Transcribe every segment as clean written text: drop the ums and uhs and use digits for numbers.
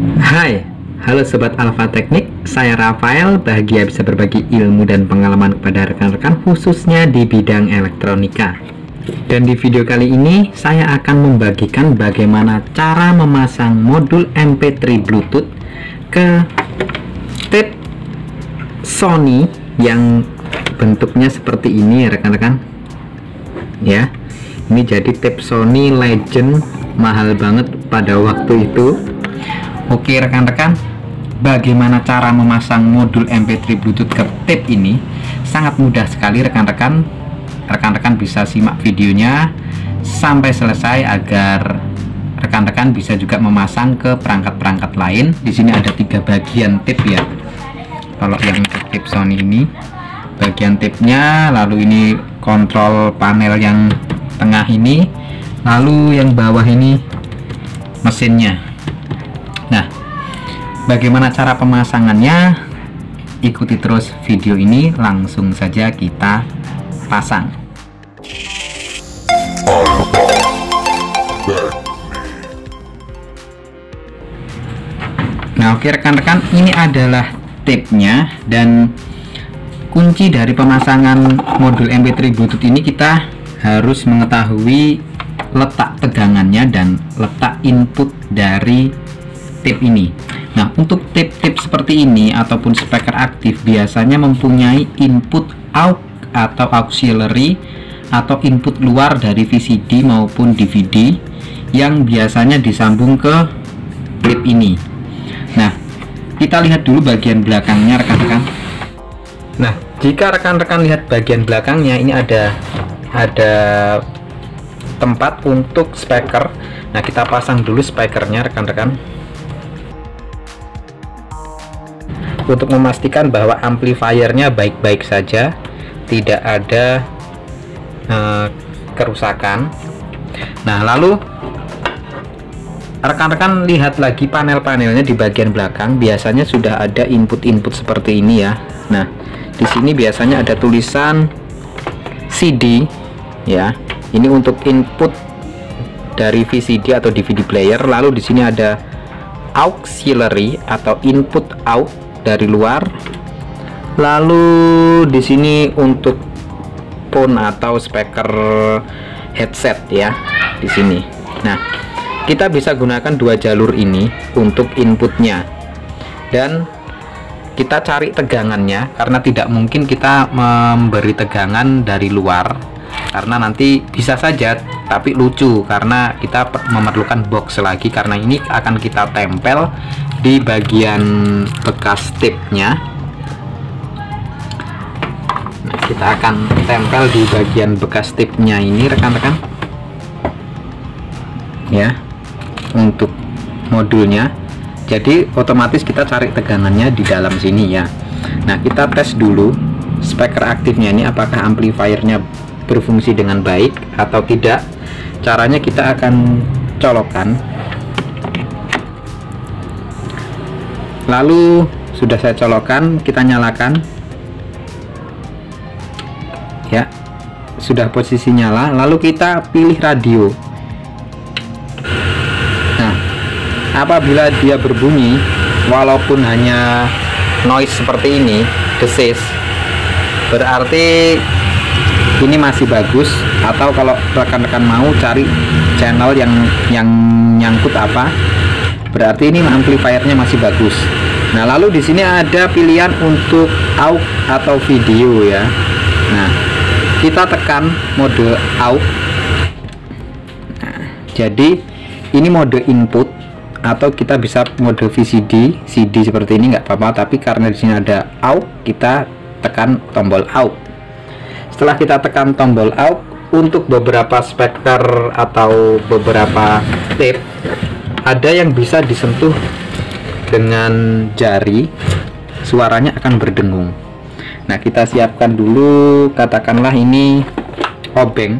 Hai, halo Sobat Alfa Teknik, saya Rafael, bahagia bisa berbagi ilmu dan pengalaman kepada rekan-rekan khususnya di bidang elektronika. Dan di video kali ini, saya akan membagikan bagaimana cara memasang modul MP3 Bluetooth ke tape Sony yang bentuknya seperti ini ya rekan-rekan. Ya, ini jadi tape Sony Legend, mahal banget pada waktu itu. Oke rekan-rekan, bagaimana cara memasang modul MP3 Bluetooth ke tape ini? Sangat mudah sekali rekan-rekan. Rekan-rekan bisa simak videonya sampai selesai agar rekan-rekan bisa juga memasang ke perangkat-perangkat lain. Di sini ada 3 bagian tape ya. Kalau yang tape Sony ini, bagian tape-nya, lalu ini kontrol panel yang tengah ini, lalu yang bawah ini mesinnya. Nah, bagaimana cara pemasangannya? Ikuti terus video ini, langsung saja kita pasang. Nah, oke rekan-rekan, ini adalah tape-nya, dan kunci dari pemasangan modul MP3 Bluetooth ini kita harus mengetahui letak tegangannya dan letak input dari tape ini. Nah, untuk tape-tape seperti ini ataupun speaker aktif biasanya mempunyai input aux atau auxiliary atau input luar dari VCD maupun DVD yang biasanya disambung ke tape ini. Nah, kita lihat dulu bagian belakangnya rekan-rekan. Nah, jika rekan-rekan lihat bagian belakangnya, ini ada tempat untuk speaker. Nah, kita pasang dulu speakernya rekan-rekan, untuk memastikan bahwa amplifiernya baik-baik saja, tidak ada kerusakan. Nah, lalu rekan-rekan lihat lagi panel-panelnya di bagian belakang, biasanya sudah ada input-input seperti ini ya. Nah, di sini biasanya ada tulisan CD ya. Ini untuk input dari VCD atau DVD player. Lalu di sini ada auxiliary atau input out dari luar. Lalu di sini untuk phone atau speaker headset ya di sini. Nah, kita bisa gunakan 2 jalur ini untuk inputnya, dan kita cari tegangannya karena tidak mungkin kita memberi tegangan dari luar, karena nanti bisa saja tapi lucu karena kita memerlukan box lagi, karena ini akan kita tempel di bagian bekas tape-nya. Nah, kita akan tempel di bagian bekas tape-nya ini rekan-rekan ya, untuk modulnya. Jadi otomatis kita cari tegangannya di dalam sini ya. Nah, kita tes dulu speaker aktifnya ini apakah amplifiernya berfungsi dengan baik atau tidak. Caranya kita akan colokkan, lalu sudah saya colokkan, kita nyalakan ya, sudah posisi nyala, lalu kita pilih radio. Nah, apabila dia berbunyi walaupun hanya noise seperti ini, desis, berarti ini masih bagus. Atau kalau rekan-rekan mau cari channel yang nyangkut apa, berarti ini amplifiernya masih bagus. Nah, lalu di sini ada pilihan untuk aux atau video ya. Nah, kita tekan mode aux. Nah, jadi ini mode input, atau kita bisa mode VCD, CD seperti ini nggak apa-apa, tapi karena di sini ada aux, kita tekan tombol aux. Setelah kita tekan tombol aux, untuk beberapa speaker atau beberapa tape ada yang bisa disentuh dengan jari, suaranya akan berdengung. Nah, kita siapkan dulu, katakanlah ini obeng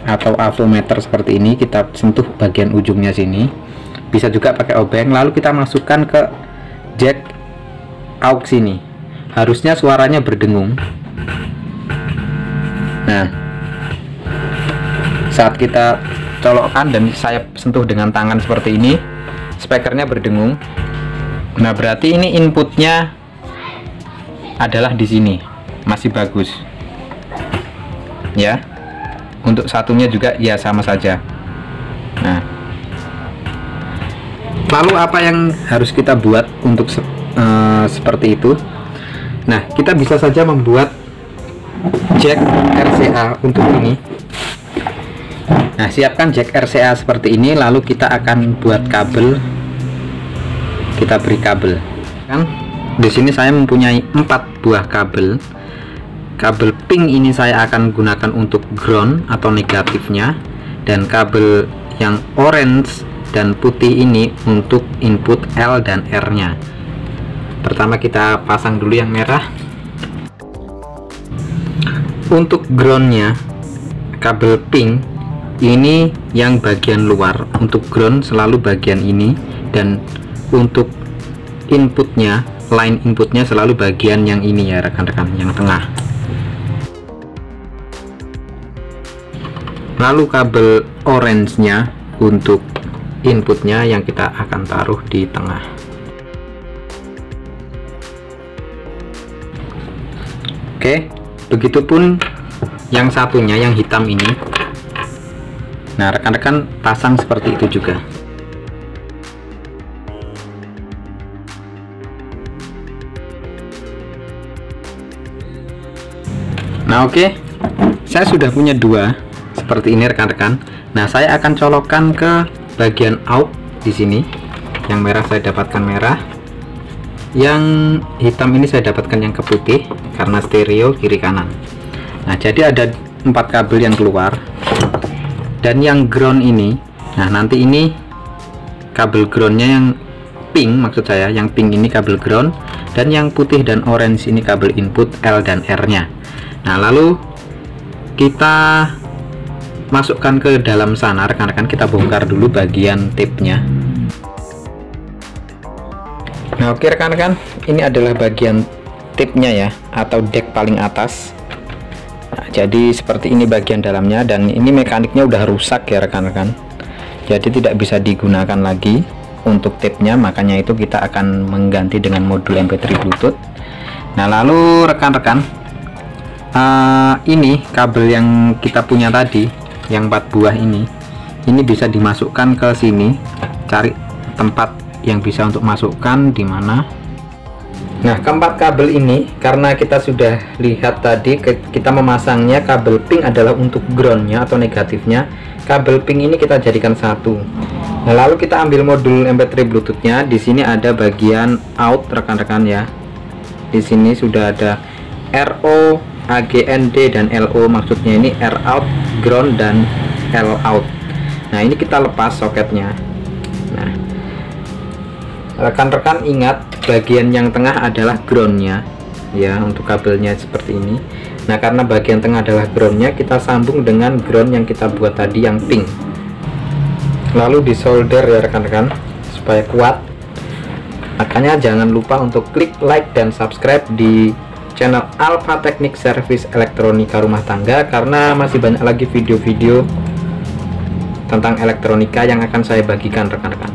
atau avometer seperti ini, kita sentuh bagian ujungnya sini, bisa juga pakai obeng, lalu kita masukkan ke jack aux ini, harusnya suaranya berdengung. Nah, saat kita colokkan dan saya sentuh dengan tangan seperti ini, spekernya berdengung. Nah, berarti ini inputnya adalah di sini, masih bagus. Ya. Untuk satunya juga ya sama saja. Nah, lalu apa yang harus kita buat untuk seperti itu? Nah, kita bisa saja membuat jack RCA untuk ini. Nah, siapkan jack RCA seperti ini, lalu kita akan buat kabel. Kita beri kabel. Kan di sini saya mempunyai 4 buah kabel. Kabel pink ini saya akan gunakan untuk ground atau negatifnya, dan kabel yang orange dan putih ini untuk input L dan R nya. Pertama kita pasang dulu yang merah. Untuk groundnya kabel pink ini yang bagian luar, untuk ground selalu bagian ini, dan untuk inputnya, line inputnya selalu bagian yang ini ya rekan-rekan, yang tengah. Lalu kabel orange nya untuk inputnya yang kita akan taruh di tengah. Oke, begitupun yang satunya, yang hitam ini. Nah, rekan-rekan pasang seperti itu juga. Nah, oke, saya sudah punya 2 seperti ini rekan-rekan. Nah, saya akan colokkan ke bagian out di sini. Yang merah saya dapatkan merah, yang hitam ini saya dapatkan yang ke putih karena stereo kiri kanan. Nah, jadi ada 4 kabel yang keluar, dan yang ground ini, nah nanti ini kabel groundnya yang pink, maksud saya yang pink ini kabel ground, dan yang putih dan orange ini kabel input L dan R nya. Nah, lalu kita masukkan ke dalam sana rekan-rekan. Kita bongkar dulu bagian tape-nya. Nah, oke rekan-rekan, ini adalah bagian tape-nya ya, atau deck paling atas. Nah, jadi seperti ini bagian dalamnya, dan ini mekaniknya udah rusak ya rekan-rekan, jadi tidak bisa digunakan lagi untuk tape-nya, makanya itu kita akan mengganti dengan modul MP3 Bluetooth. Nah, lalu rekan-rekan, ini kabel yang kita punya tadi, yang 4 buah ini bisa dimasukkan ke sini. Cari tempat yang bisa untuk masukkan di mana. Nah, keempat kabel ini, karena kita sudah lihat tadi kita memasangnya, kabel pink adalah untuk groundnya atau negatifnya. Kabel pink ini kita jadikan satu. Nah, lalu kita ambil modul MP3 Bluetoothnya. Di sini ada bagian out rekan-rekan ya. Di sini sudah ada RO, AGND dan LO, maksudnya ini R out, ground, dan L out. Nah, ini kita lepas soketnya. Nah, rekan-rekan ingat bagian yang tengah adalah groundnya ya, untuk kabelnya seperti ini. Nah, karena bagian tengah adalah groundnya, kita sambung dengan ground yang kita buat tadi yang pink, lalu disolder ya rekan-rekan supaya kuat. Makanya jangan lupa untuk klik like dan subscribe di channel Alpha Teknik Servis Elektronika Rumah Tangga, karena masih banyak lagi video-video tentang elektronika yang akan saya bagikan rekan-rekan.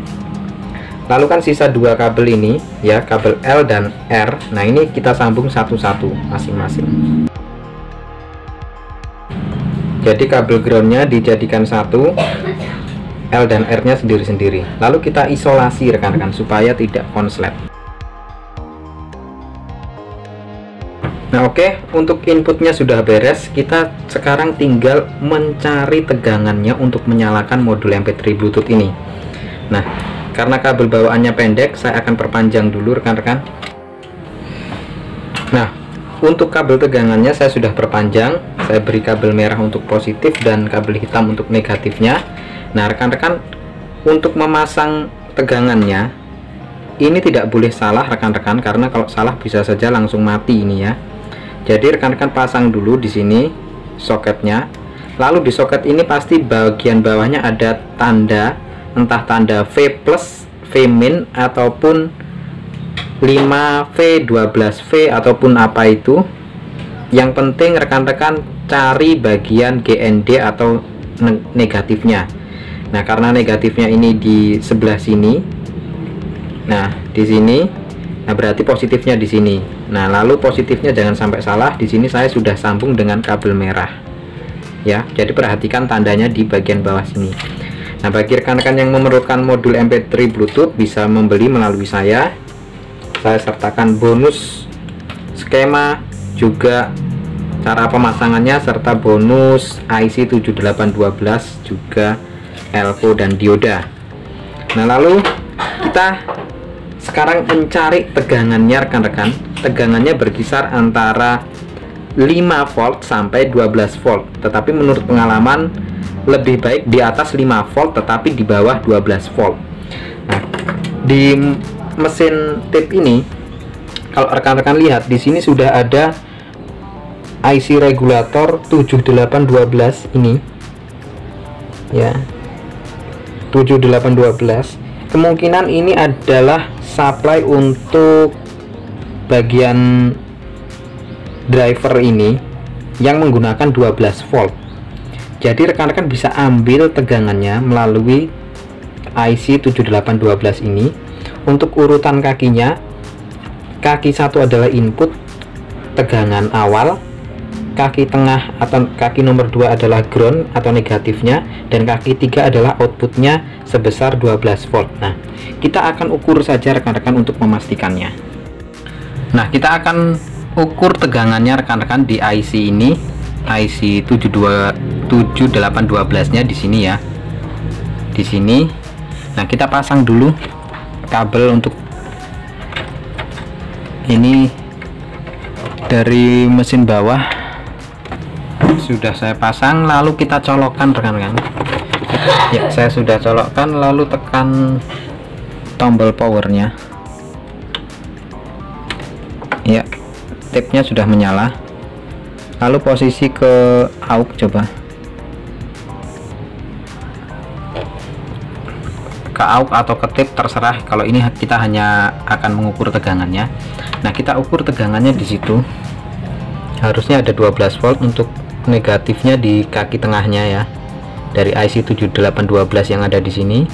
Lalu kan sisa 2 kabel ini ya, kabel L dan R. Nah, ini kita sambung satu-satu masing-masing. Jadi kabel groundnya dijadikan satu, L dan R nya sendiri-sendiri. Lalu kita isolasi rekan-rekan supaya tidak konslet. Nah, oke, untuk inputnya sudah beres. Kita sekarang tinggal mencari tegangannya untuk menyalakan modul MP3 Bluetooth ini. Nah, karena kabel bawaannya pendek, saya akan perpanjang dulu rekan-rekan. Nah, untuk kabel tegangannya saya sudah perpanjang. Saya beri kabel merah untuk positif dan kabel hitam untuk negatifnya. Nah, rekan-rekan, untuk memasang tegangannya ini tidak boleh salah rekan-rekan, karena kalau salah bisa saja langsung mati ini ya. Jadi rekan-rekan pasang dulu di sini soketnya. Lalu di soket ini pasti bagian bawahnya ada tanda, entah tanda V+, V-, ataupun 5V, 12V, ataupun apa itu. Yang penting rekan-rekan cari bagian GND atau negatifnya. Nah, karena negatifnya ini di sebelah sini, Nah, di sini. Nah, berarti positifnya di sini. Nah, lalu positifnya jangan sampai salah. Di sini saya sudah sambung dengan kabel merah. Ya, jadi perhatikan tandanya di bagian bawah sini. Nah, bagi rekan-rekan yang memerlukan modul MP3 Bluetooth bisa membeli melalui saya. Saya sertakan bonus skema, juga cara pemasangannya, serta bonus IC 7812, juga elko dan dioda. Nah, lalu kita sekarang mencari tegangannya rekan-rekan. Tegangannya berkisar antara 5 volt sampai 12 volt, tetapi menurut pengalaman lebih baik di atas 5 volt tetapi di bawah 12 volt. Nah, di mesin tip ini kalau rekan-rekan lihat di sini sudah ada IC regulator 7812 ini ya, 7812. Kemungkinan ini adalah supply untuk bagian driver ini yang menggunakan 12 volt. Jadi rekan-rekan bisa ambil tegangannya melalui IC 7812 ini. Untuk urutan kakinya, kaki 1 adalah input tegangan awal, kaki tengah atau kaki nomor 2 adalah ground atau negatifnya, dan kaki 3 adalah outputnya sebesar 12 volt. Nah, kita akan ukur saja rekan-rekan untuk memastikannya. Nah, kita akan ukur tegangannya rekan-rekan di IC ini, IC 7812 nya di sini ya, di sini. Nah, kita pasang dulu kabel untuk ini dari mesin bawah. Sudah saya pasang, lalu kita colokkan rekan-rekan. Ya, saya sudah colokkan, lalu tekan tombol powernya. Ya, tipnya sudah menyala. Lalu posisi ke aux, coba ke aux atau ke tip, terserah. Kalau ini kita hanya akan mengukur tegangannya. Nah, kita ukur tegangannya di situ. Harusnya ada 12 volt untuk negatifnya di kaki tengahnya ya, dari IC 7812 yang ada di sini.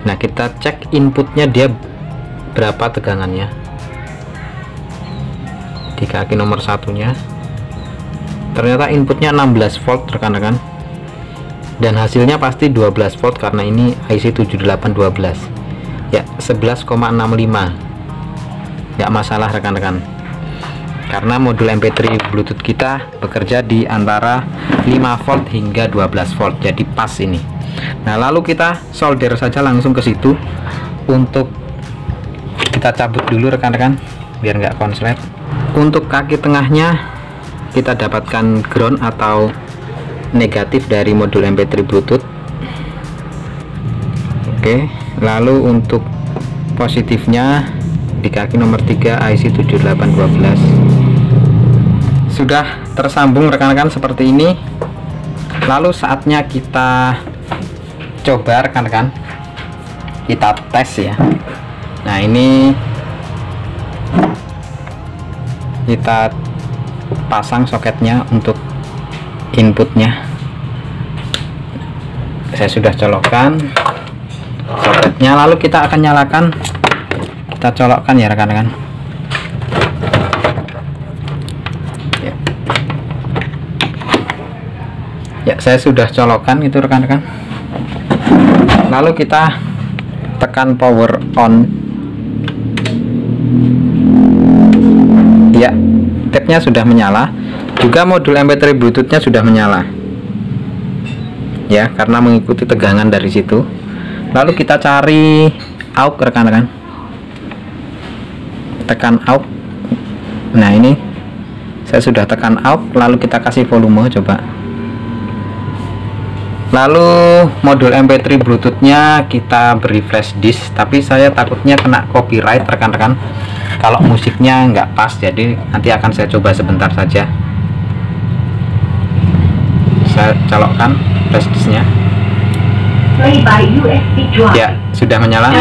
Nah, kita cek inputnya dia berapa tegangannya di kaki nomor satunya. Ternyata inputnya 16 volt rekan-rekan, dan hasilnya pasti 12 volt karena ini IC 7812 ya, 11,65. nggak masalah rekan-rekan, karena modul MP3 Bluetooth kita bekerja di antara 5 volt hingga 12 volt, jadi pas ini. Nah, lalu kita solder saja langsung ke situ. Untuk kita cabut dulu rekan-rekan biar nggak konslet. Untuk kaki tengahnya kita dapatkan ground atau negatif dari modul MP3 Bluetooth. Oke, lalu untuk positifnya di kaki nomor 3 IC 7812 sudah tersambung rekan-rekan seperti ini. Lalu saatnya kita coba rekan-rekan, kita tes ya. Nah, ini kita pasang soketnya untuk inputnya. Saya sudah colokkan soketnya, lalu kita akan nyalakan. Kita colokkan ya rekan-rekan. Ya, saya sudah colokkan itu rekan-rekan. Lalu kita tekan power on. Ya, tabnya sudah menyala. Juga modul MP3 Bluetooth-nya sudah menyala. Ya, karena mengikuti tegangan dari situ. Lalu kita cari aux rekan-rekan. Tekan aux. Nah, ini saya sudah tekan aux, lalu kita kasih volume coba. Lalu modul MP3 Bluetooth-nya kita beri flash disk, tapi saya takutnya kena copyright rekan-rekan kalau musiknya nggak pas, jadi nanti akan saya coba sebentar saja. Saya colokkan flash disknya. Ya, sudah menyala.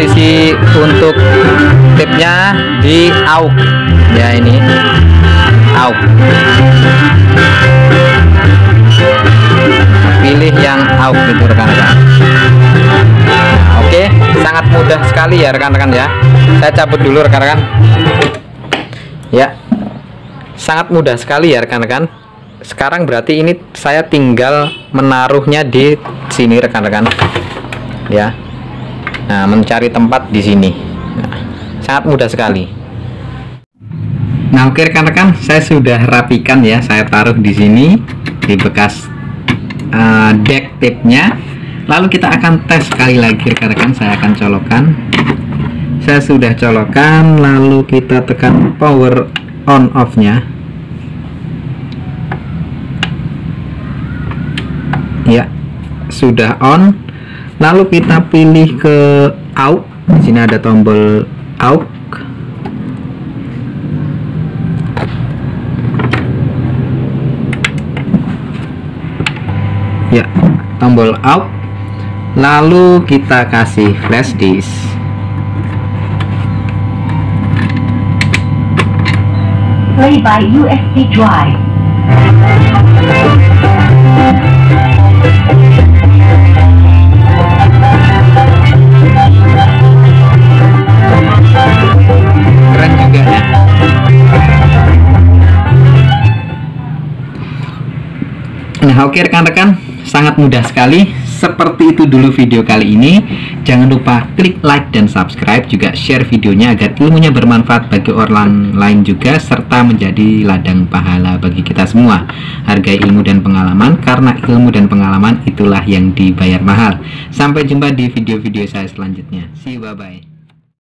posisi untuk tipnya di AUX ya, ini AUX. Pilih yang AUX itu rekan-rekan. Nah, oke, sangat mudah sekali ya rekan-rekan ya. Saya cabut dulu rekan-rekan ya. Sangat mudah sekali ya rekan-rekan. Sekarang berarti ini saya tinggal menaruhnya di sini rekan-rekan ya. Nah, mencari tempat di sini. Nah, sangat mudah sekali. Nah, oke rekan-rekan, saya sudah rapikan ya. Saya taruh di sini di bekas deck tipnya. Lalu kita akan tes sekali lagi rekan-rekan. Saya akan colokkan. Saya sudah colokkan, lalu kita tekan power on off nya ya, sudah on. Lalu kita pilih ke AUX. Di sini ada tombol AUX. Ya, tombol AUX. Lalu kita kasih flash disk. Play by USB drive. Keren juga ya. Nah, oke rekan-rekan, sangat mudah sekali. Seperti itu dulu video kali ini. Jangan lupa klik like dan subscribe, juga share videonya agar ilmunya bermanfaat bagi orang lain juga, serta menjadi ladang pahala bagi kita semua. Hargai ilmu dan pengalaman, karena ilmu dan pengalaman itulah yang dibayar mahal. Sampai jumpa di video-video saya selanjutnya. See you, bye-bye.